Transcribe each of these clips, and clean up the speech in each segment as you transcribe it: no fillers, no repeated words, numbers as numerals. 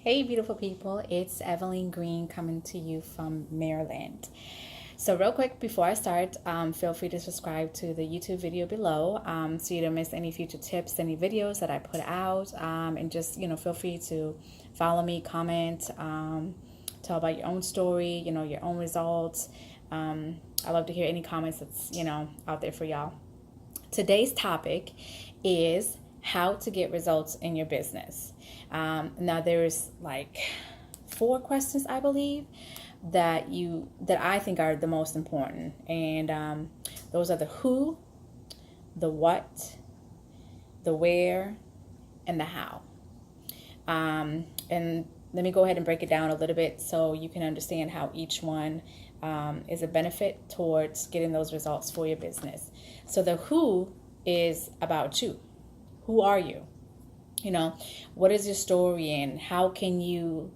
Hey, beautiful people, it's Evelyn Green coming to you from Maryland. So, real quick before I start, feel free to subscribe to the YouTube video below so you don't miss any future tips, any videos that I put out. And just, feel free to follow me, comment, tell about your own story, your own results. I love to hear any comments that's, out there for y'all. Today's topic is how to get results in your business. Now there's like 4 questions, I believe, that I think are the most important, and those are the who, the what, the where, and the how. And let me go ahead and break it down a little bit so you can understand how each one is a benefit towards getting those results for your business. So the who is about you. Who are you? What is your story, and how can you,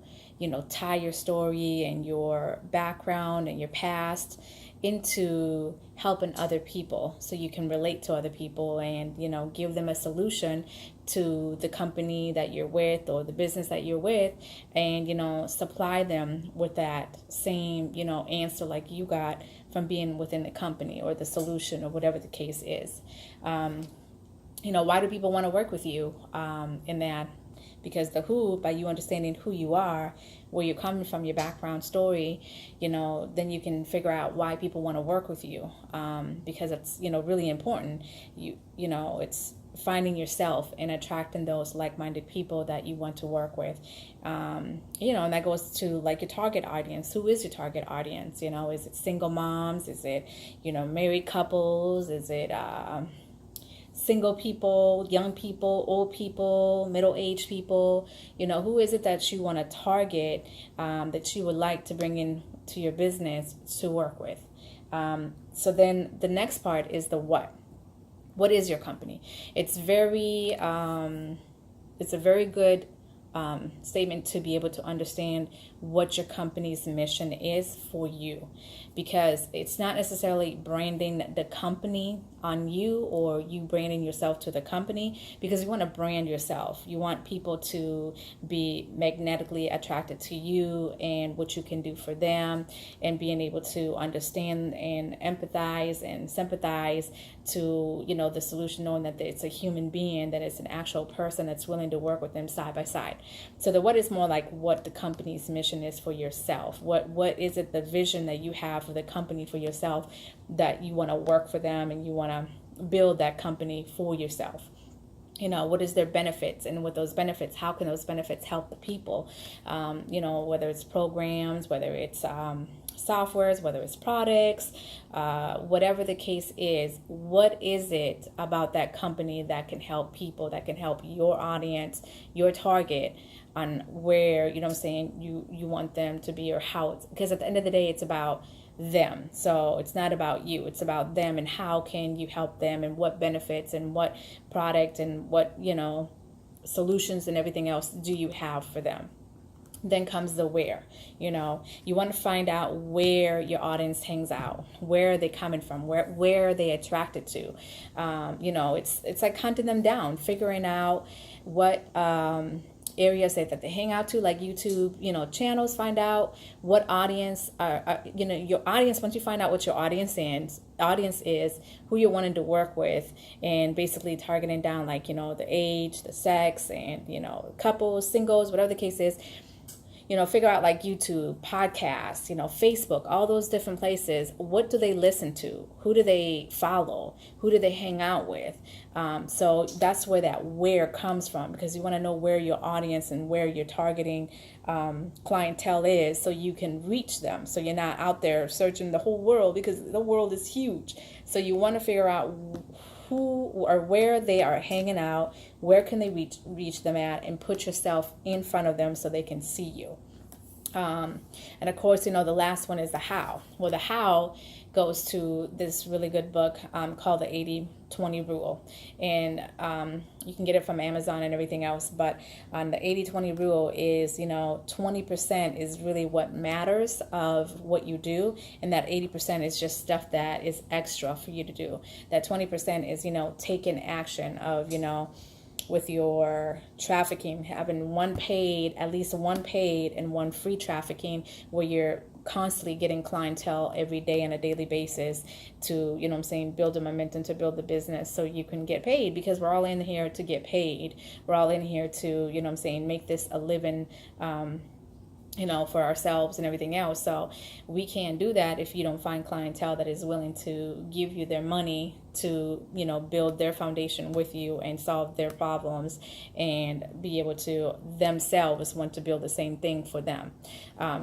tie your story and your background and your past into helping other people so you can relate to other people and, give them a solution to the company that you're with or the business that you're with, and, supply them with that same, answer like you got from being within the company or the solution or whatever the case is. Why do people want to work with you in that? Because the who, by you understanding who you are, where you're coming from, your background story, then you can figure out why people want to work with you, because it's, really important. It's finding yourself and attracting those like-minded people that you want to work with. And that goes to like your target audience. Who is your target audience? Is it single moms? Is it, married couples? Is it single people, young people, old people, middle-aged people? Who is it that you want to target, that you would like to bring in to your business to work with? So then the next part is the what. What is your company? It's a very good statement to be able to understand what your company's mission is for you, because it's not necessarily branding the company on you or you branding yourself to the company, because you want to brand yourself. You want people to be magnetically attracted to you and what you can do for them, and being able to understand and empathize and sympathize to, the solution, knowing that it's a human being, that it's an actual person that's willing to work with them side by side. So the what is more like what the company's mission is for yourself. What is it, the vision that you have for the company for yourself, that you want to work for them and you want to build that company for yourself. What is their benefits, and with those benefits, how can those benefits help the people? Whether it's programs, whether it's softwares, whether it's products, whatever the case is, what is it about that company that can help people, that can help your audience, your target, on where, you want them to be, or how because at the end of the day, it's about them. So it's not about you, it's about them, and how can you help them, and what benefits and what product and what, solutions and everything else do you have for them. Then comes the where. You want to find out where your audience hangs out, where are they coming from, where are they attracted to. It's like hunting them down, figuring out what areas that they hang out to, like YouTube, channels. Find out what audience your audience. Once you find out what your audience is, who you're wanting to work with, and basically targeting down, like, the age, the sex, and, couples, singles, whatever the case is. Figure out like YouTube, podcasts, Facebook, all those different places. What do they listen to? Who do they follow? Who do they hang out with? So that's where that where comes from, because you want to know where your audience and where your targeting clientele is, so you can reach them. So you're not out there searching the whole world, because the world is huge. So you want to figure out who or where they are hanging out, where can they reach them at, and put yourself in front of them so they can see you. And of course, the last one is the how. Well, the how goes to this really good book called the 80-20 rule. And you can get it from Amazon and everything else. But the 80-20 rule is, 20% is really what matters of what you do. And that 80% is just stuff that is extra for you to do. That 20% is, taking action of, with your trafficking, having at least one paid and one free trafficking, where you're constantly getting clientele every day on a daily basis to, you know what I'm saying, build a momentum to build the business so you can get paid, because we're all in here to get paid. We're all in here to, you know what I'm saying, make this a living, you know, for ourselves and everything else. So we can't do that if you don't find clientele that is willing to give you their money to, you know, build their foundation with you and solve their problems and be able to themselves want to build the same thing for them.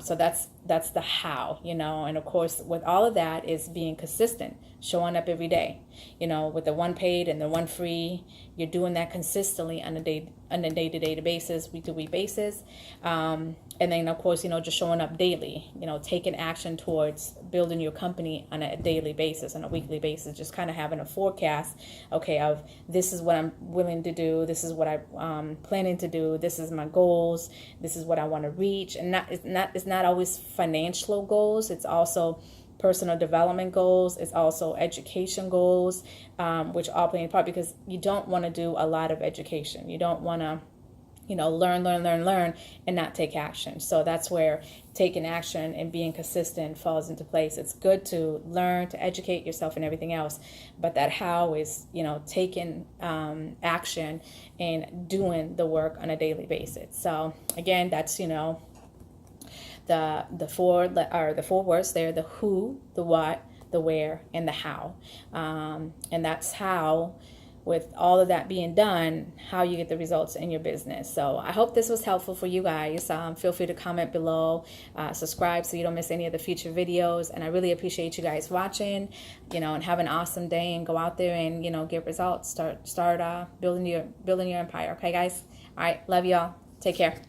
So that's the how, you know. And of course, with all of that is being consistent, showing up every day, you know, with the one paid and the one free. You're doing that consistently on a day-to-day basis, week-to-week basis. And then, of course, you know, just showing up daily, you know, taking action towards building your company on a daily basis, on a weekly basis, just kind of having a forecast, okay, of this is what I'm willing to do, this is what I'm planning to do, this is my goals, this is what I want to reach. And it's not always financial goals, it's also personal development goals, it's also education goals, which all play a part, because you don't want to do a lot of education. You don't want to, you know, learn and not take action. So that's where taking action and being consistent falls into place. It's good to learn, to educate yourself and everything else, but that how is, you know, taking action and doing the work on a daily basis. So again, that's, you know, the four words there: the who, the what, the where, and the how. And that's how, with all of that being done, how you get the results in your business. So I hope this was helpful for you guys. Feel free to comment below, subscribe so you don't miss any of the future videos. And I really appreciate you guys watching, you know, and have an awesome day, and go out there and, you know, get results. Start building your empire. Okay, guys? All right. Love y'all. Take care.